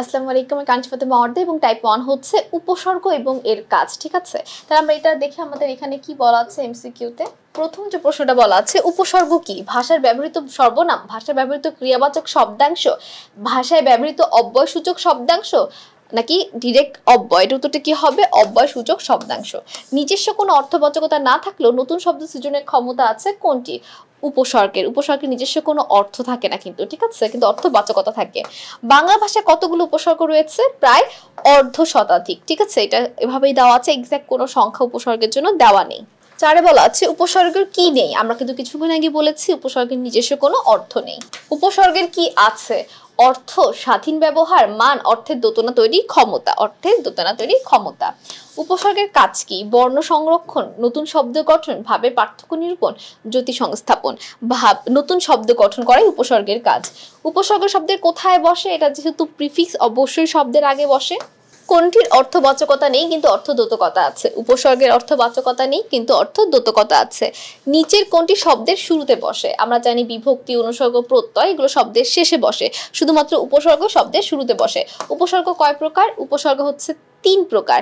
আসসালামু আলাইকুম, আমি কাঞ্চি ফাতেমা অর্ধে এবং টাইপ 1 হচ্ছে উপসর্গ এবং এর কাজ। ঠিক আছে, তাহলে আমরা এটা দেখি আমাদের এখানে কি বলা আছে এমসিকিউতে। প্রথম যে প্রশ্নটা বলা আছে, উপসর্গ কি? ভাষার ব্যবহৃত সর্বনাম, ভাষায় ব্যবহৃত ক্রিয়াবাচক শব্দাংশ, ভাষায় ব্যবহৃত অব্যয়সূচক শব্দাংশ, নাকি ডিরেক্ট অব্যয়? এটা উত্তরটা কি হবে? অব্যয়সূচক শব্দাংশ। নিজস্ব কোনো অর্থবাচকতা না থাকলেও নতুন শব্দ সৃজনের ক্ষমতা আছে কোনটি? উপসর্গের। উপসর্গের নিজস্ব কোনো অর্থ থাকে না কিন্তু, ঠিক আছে, কিন্তু অর্থবাচকতা থাকে। বাংলা ভাষায় কতগুলো উপসর্গ রয়েছে? প্রায় অর্ধ শতাধিক। ঠিক আছে, এটা এভাবেই দেওয়া আছে, এক্সাক্ট কোনো সংখ্যা উপসর্গের জন্য দেওয়া নেই। চারে বলা আছে উপসর্গের কি নেই? আমরা কিন্তু কিছুক্ষণ আগে বলেছি উপসর্গের নিজস্ব কোনো অর্থ নেই। উপসর্গের কি আছে? অর্থ, স্বাধীন ব্যবহার, মান, অর্থের দোতনা তৈরি ক্ষমতা। অর্থের দোতনা তৈরি ক্ষমতা। উপসর্গের কাজ কি? বর্ণ সংরক্ষণ, নতুন শব্দ গঠন, ভাবের পার্থক্য নিরূপণ, জ্যোতি সংস্থাপন। ভাব, নতুন শব্দ গঠন করাই উপসর্গের কাজ। উপসর্গ শব্দের কোথায় বসে? এটা যেহেতু প্রিফিক্স, অবশ্যই শব্দের আগে বসে। কোনটির অর্থবাচকতা নেই কিন্তু অর্থদ্যোতকতা আছে? উপসর্গের অর্থবাচকতা নেই কিন্তু অর্থদ্যোতকতা আছে। নিচের কোনটি শব্দের শুরুতে বসে? আমরা জানি বিভক্তি, অনুসর্গ, প্রত্যয় এগুলো শব্দের শেষে বসে, শুধুমাত্র উপসর্গ শব্দের শুরুতে বসে। উপসর্গ কয় প্রকার? উপসর্গ হচ্ছে 3 প্রকার।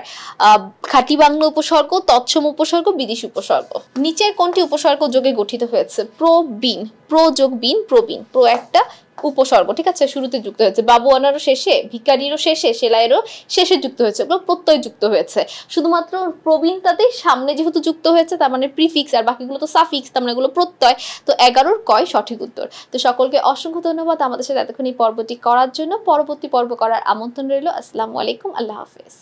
খাঁটি বাংলা উপসর্গ, তৎসম উপসর্গ, বিদেশি উপসর্গ। নিচের কোনটি উপসর্গ যোগে গঠিত হয়েছে? প্রবীণ, প্র যোগ বীণ, প্রবীণ। প্র একটা উপসর্গ, ঠিক আছে, শুরুতে যুক্ত হয়েছে। বাবু আনারও শেষে, ভিখারিরও শেষে, সেলাইয়েরও শেষে যুক্ত হয়েছে, ওগুলো প্রত্যয় যুক্ত হয়েছে। শুধুমাত্র প্রবীণটাতে সামনে যেহেতু যুক্ত হয়েছে, তার মানে প্রিফিক্স, আর বাকিগুলো তো সাফিক্স, তার মানে এগুলো প্রত্যয়। তো 11-র কয় সঠিক উত্তর। তো সকলকে অসংখ্য ধন্যবাদ আমাদের সাথে এতক্ষণ এই পর্বটি করার জন্য। পরবর্তী পর্ব করার আমন্ত্রণ রইল। আসসালামু আলাইকুম, আল্লাহ হাফেজ।